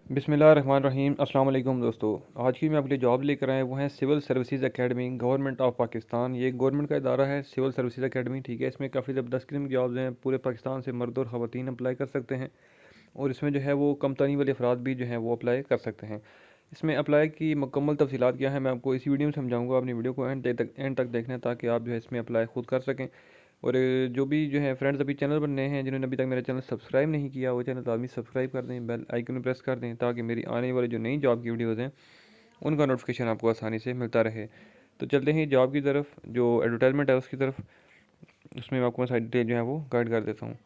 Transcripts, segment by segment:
बिस्मिल्लाहिर्रहमानिर्रहीम। अस्सलाम वालेकुम दोस्तों। आज की मैं आपके लिए जॉब लेकर आए वो हैं civil services academy government of Pakistan. ये गवर्नमेंट का इदारा है सिविल सर्विसेज एकेडमी, ठीक है। इसमें काफ़ी ज़बरदस्त किस्म की जॉब्स हैं। पूरे पाकिस्तान से मर्द और ख़वातीन अप्लाई कर सकते हैं और इसमें जो है वो कम तनी वाले अफराद भी जो हैं वो अप्लाई कर सकते हैं। इसमें अप्लाई की मुकम्मल तफसीलात क्या है मैं आपको इसी वीडियो में समझाऊंगा। अपनी वीडियो को एंड तक देखना है ताकि आप जो है इसमें अप्लाई खुद कर सकें। और जो भी जो है फ्रेंड्स अभी चैनल पर नए हैं, जिन्होंने अभी तक मेरा चैनल सब्सक्राइब नहीं किया, वो चैनल लाजमी सब्सक्राइब कर दें, बेल आइकन प्रेस कर दें ताकि मेरी आने वाली जो नई जॉब की वीडियोज़ हैं उनका नोटिफिकेशन आपको आसानी से मिलता रहे। तो चलते हैं जॉब की तरफ, जो एडवर्टाइजमेंट है उसकी तरफ। उसमें मैं आपको सारी डिटेल जो है वो गाइड कर देता हूँ।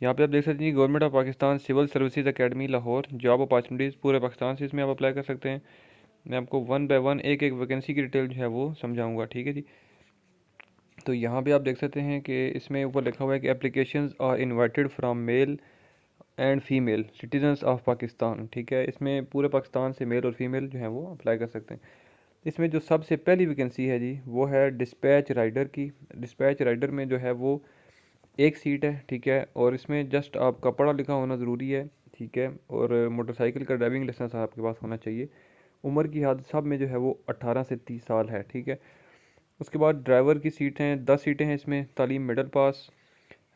यहाँ पे आप देख सकते हैं government of Pakistan civil services academy Lahore, job opportunities पूरे पाकिस्तान से इसमें आप अप्लाई कर सकते हैं। मैं आपको वन बाय वन एक एक वैकेंसी की डिटेल जो है वो समझाऊंगा, ठीक है जी। तो यहाँ पे आप देख सकते हैं कि इसमें ऊपर लिखा हुआ है कि applications are invited from male and female citizens of Pakistan, ठीक है। इसमें पूरे पाकिस्तान से मेल और फीमेल जो है वो अप्लाई कर सकते हैं। इसमें जो सबसे पहली वैकेंसी है जी वो है डिस्पैच राइडर की। डिस्पैच राइडर में जो है वो एक सीट है, ठीक है। और इसमें जस्ट आपका पढ़ा लिखा होना ज़रूरी है, ठीक है। और मोटरसाइकिल का ड्राइविंग लाइसेंस आपके पास होना चाहिए। उम्र की हद सब में जो है वो 18 से 30 साल है, ठीक है। उसके बाद ड्राइवर की सीट हैं, 10 सीटें हैं इसमें। तालीम मिडल पास,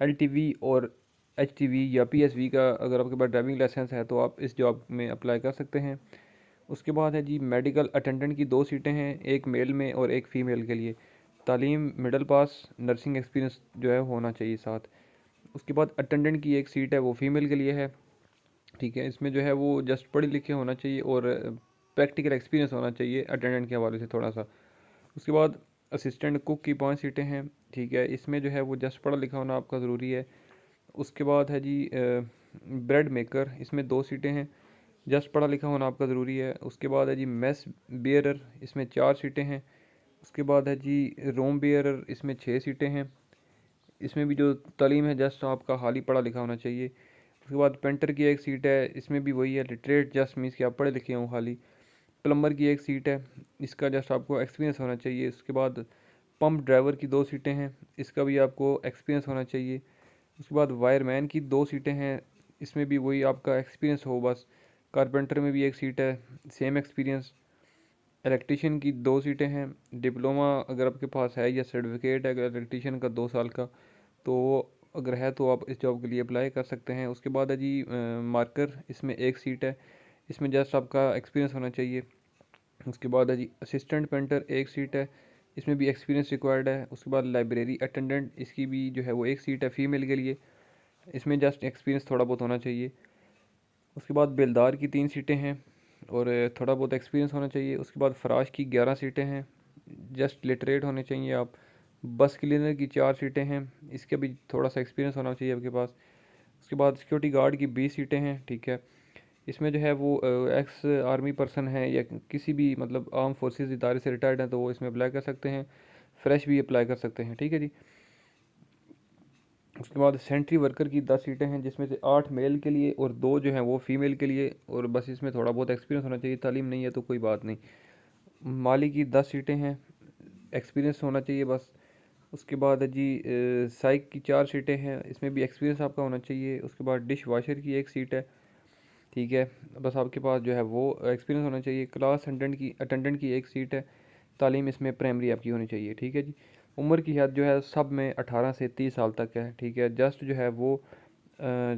एलटीवी और एचटीवी या पीएसवी का अगर आपके पास ड्राइविंग लाइसेंस है तो आप इस जॉब में अप्लाई कर सकते हैं। उसके बाद है जी मेडिकल अटेंडेंट की 2 सीटें हैं, एक मेल में और एक फ़ीमेल के लिए। तालीम मिडल पास, नर्सिंग एक्सपीरियंस जो है होना चाहिए साथ। उसके बाद अटेंडेंट की एक सीट है वो फीमेल के लिए है, ठीक है। इसमें जो है वो जस्ट पढ़े लिखे होना चाहिए और प्रैक्टिकल एक्सपीरियंस होना चाहिए अटेंडेंट के हवाले से थोड़ा सा। उसके बाद असिस्टेंट कुक की 5 सीटें हैं, ठीक है। इसमें जो है वो जस्ट पढ़ा लिखा होना आपका ज़रूरी है। उसके बाद है जी ब्रेड मेकर, इसमें 2 सीटें हैं, जस्ट पढ़ा लिखा होना आपका ज़रूरी है। उसके बाद है जी मेस बियरर, इसमें 4 सीटें हैं। उसके बाद है जी रोम बियरर, इसमें 6 सीटें हैं। इसमें भी जो तालीम है जस्ट आपका हाल ही पढ़ा लिखा होना चाहिए। उसके बाद पेंटर की एक सीट है, इसमें भी वही है, लिटरेट जस्ट मीन्स कि आप पढ़े लिखे हों हाली। प्लम्बर की एक सीट है, इसका जस्ट आपको एक्सपीरियंस होना चाहिए। उसके बाद पंप ड्राइवर की 2 सीटें हैं, इसका भी आपको एक्सपीरियंस होना चाहिए। उसके बाद वायरमैन की 2 सीटें हैं, इसमें भी वही आपका एक्सपीरियंस हो बस। कारपेंटर में भी एक सीट है, सेम एक्सपीरियंस। इलेक्ट्रीशियन की 2 सीटें हैं, डिप्लोमा अगर आपके पास है या सर्टिफिकेट है अगर इलेक्ट्रीशियन का 2 साल का, तो अगर है तो आप इस जॉब के लिए अप्लाई कर सकते हैं। उसके बाद है जी मार्कर, इसमें एक सीट है, इसमें जस्ट आपका एक्सपीरियंस होना चाहिए। उसके बाद है जी असिस्टेंट पेंटर, एक सीट है, इसमें भी एक्सपीरियंस रिक्वायर्ड है। उसके बाद लाइब्रेरी अटेंडेंट, इसकी भी जो है वो एक सीट है फीमेल के लिए, इसमें जस्ट एक्सपीरियंस थोड़ा बहुत होना चाहिए। उसके बाद बेलदार की 3 सीटें हैं और थोड़ा बहुत एक्सपीरियंस होना चाहिए। उसके बाद फराश की 11 सीटें हैं, जस्ट लिटरेट होने चाहिए आप। बस क्लीनर की 4 सीटें हैं, इसके भी थोड़ा सा एक्सपीरियंस होना चाहिए आपके पास। उसके बाद सिक्योरिटी गार्ड की 20 सीटें हैं, ठीक है। इसमें जो है वो एक्स आर्मी पर्सन है या किसी भी मतलब आर्म फोर्सेस इदारे से रिटायर्ड हैं तो वो इसमें अप्लाई कर सकते हैं। फ्रेश भी अप्लाई कर सकते हैं, ठीक है जी। उसके बाद सेंट्री वर्कर की 10 सीटें हैं, जिसमें से 8 मेल के लिए और 2 जो हैं वो फीमेल के लिए। और बस इसमें थोड़ा बहुत एक्सपीरियंस होना चाहिए, तालीम नहीं है तो कोई बात नहीं। माली की 10 सीटें हैं, एक्सपीरियंस होना चाहिए बस। उसके बाद है जी साइक की 4 सीटें हैं, इसमें भी एक्सपीरियंस आपका होना चाहिए। उसके बाद डिश वाशर की एक सीट है, ठीक है। बस आपके पास जो है वो एक्सपीरियंस होना चाहिए। क्लास अटेंडेंट की एक सीट है, तालीम इसमें प्राइमरी आपकी होनी चाहिए, ठीक है जी। उम्र की हद जो है सब में 18 से 30 साल तक है, ठीक है। जस्ट जो है वो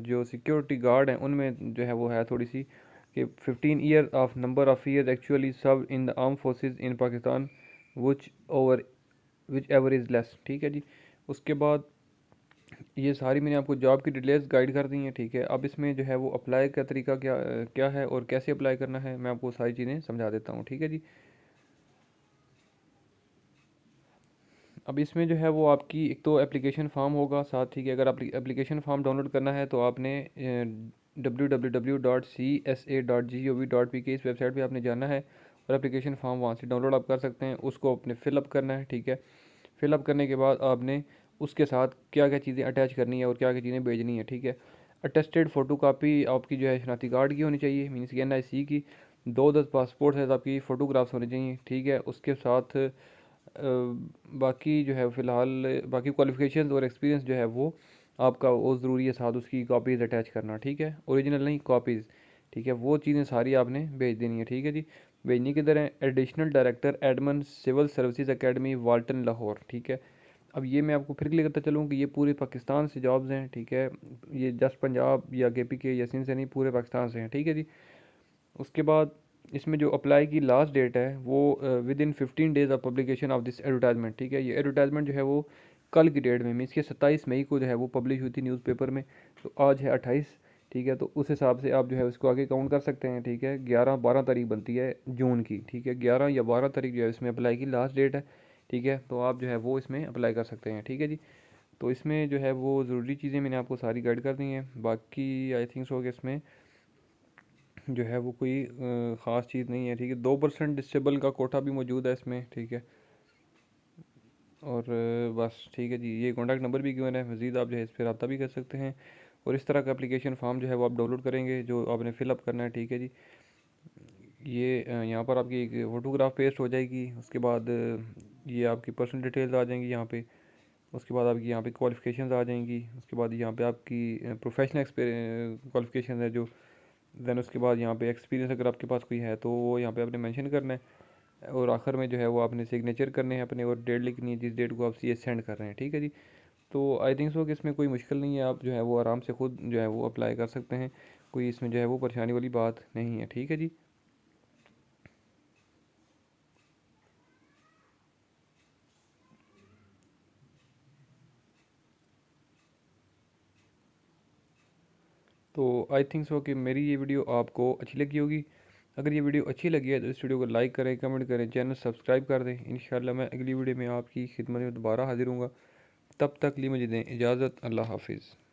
जो सिक्योरिटी गार्ड हैं उनमें जो है वो है थोड़ी सी कि 15 year of number of year actually serve in the arm forces in Pakistan which over which ever is less, ठीक है जी। उसके बाद ये सारी मैंने आपको जॉब की डिटेल्स गाइड कर दी हैं, ठीक है। अब इसमें जो है वो अप्लाई का तरीका क्या क्या है और कैसे अप्लाई करना है मैं आपको सारी चीज़ें समझा देता हूँ, ठीक है जी। अब इसमें जो है वो आपकी एक तो एप्लीकेशन फ़ॉर्म होगा साथ, ठीक है। अगर आप एप्लीकेशन फ़ॉर्म डाउनलोड करना है तो आपने www.csa.gov.pk इस वेबसाइट पे आपने जाना है और एप्लीकेशन फ़ॉर्म वहाँ से डाउनलोड आप कर सकते हैं। उसको अपने फ़िलअप करना है, ठीक है। फ़िलअप करने के बाद आपने उसके साथ क्या क्या चीज़ें अटैच करनी है और क्या क्या चीज़ें भेजनी है, ठीक है। अटेस्टेड फ़ोटो कापी आपकी जो है शनाख्ती कार्ड की होनी चाहिए, मीन्स की NIC की। 2 10 पासपोर्ट साइज़ आपकी फ़ोटोग्राफ्स होने चाहिए, ठीक है। उसके साथ बाकी जो है फ़िलहाल बाकी क्वालिफ़िकेशंस और एक्सपीरियंस जो है वो आपका वो ज़रूरी है साथ उसकी कॉपीज़ अटैच करना, ठीक है। ओरिजिनल नहीं, कॉपीज़, ठीक है, वो चीज़ें सारी आपने भेज देनी है। ठीक है जी, भेजनी किधर है? Additional director admin civil services academy Walton Lahore. ठीक है, अब ये मैं आपको फिर क्लियर करता चलूँ कि ये पूरे पाकिस्तान से जॉब्स हैं। ठीक है, ये जस्ट पंजाब या KP के या सिंध से नहीं, पूरे पाकिस्तान से हैं। ठीक है जी, उसके बाद इसमें जो अप्लाई की लास्ट डेट है वो with in 15 days of publication of this advertisement. ठीक है, ये एडवर्टाइजमेंट जो है वो कल की डेट में मीन्स के 27 मई को जो है वो पब्लिश हुई थी न्यूज़पेपर में। तो आज है 28। ठीक है, तो उस हिसाब से आप जो है उसको आगे काउंट कर सकते हैं। ठीक है, 11-12 तारीख बनती है जून की। ठीक है, 11 या 12 तारीख जो है इसमें अप्लाई की लास्ट डेट है। ठीक है, तो आप जो है वो इसमें अप्लाई कर सकते हैं। ठीक है जी, तो इसमें जो है वो ज़रूरी चीज़ें मैंने आपको सारी गाइड कर दी हैं। बाकी आई थिंक सो कि इसमें जो है वो कोई ख़ास चीज़ नहीं है। ठीक है, 2% डिसेबल का कोटा भी मौजूद है इसमें। ठीक है, और बस ठीक है जी, ये कॉन्टैक्ट नंबर भी गिवन है, मज़ीद आप जो है इस पर रब्ता भी कर सकते हैं। और इस तरह का एप्लीकेशन फॉर्म जो है वो आप डाउनलोड करेंगे, जो आपने फ़िलअप करना है। ठीक है जी, ये यहाँ पर आपकी एक फ़ोटोग्राफ पेस्ट हो जाएगी। उसके बाद ये आपकी पर्सनल डिटेल्स आ जाएंगी यहाँ पे। उसके बाद आपकी यहाँ पे क्वालिफ़िकेशंस आ जाएंगी। उसके बाद यहाँ पे आपकी प्रोफेशनल क्वालिफ़िकेशन है जो। देन उसके बाद यहाँ पे एक्सपीरियंस अगर आपके पास कोई है तो वो यहाँ पे आपने मेंशन करना है। और आखिर में जो है वो आपने सिग्नेचर करने हैं अपने, और डेट लिखनी है जिस डेट को आप ये सेंड कर रहे हैं। ठीक है जी, तो आई थिंक सो कि इसमें कोई मुश्किल नहीं है, आप जो है वो आराम से खुद जो है वो अप्लाई कर सकते हैं। कोई इसमें जो है वो परेशानी वाली बात नहीं है। ठीक है जी, तो आई थिंक सो कि मेरी ये वीडियो आपको अच्छी लगी होगी। अगर ये वीडियो अच्छी लगी है तो इस वीडियो को लाइक करें, कमेंट करें, चैनल सब्सक्राइब कर दें। इंशाल्लाह मैं अगली वीडियो में आपकी खिदमत में दोबारा हाजिर हूँगा। तब तक लिए मुझे दें इजाज़त। अल्लाह हाफिज़।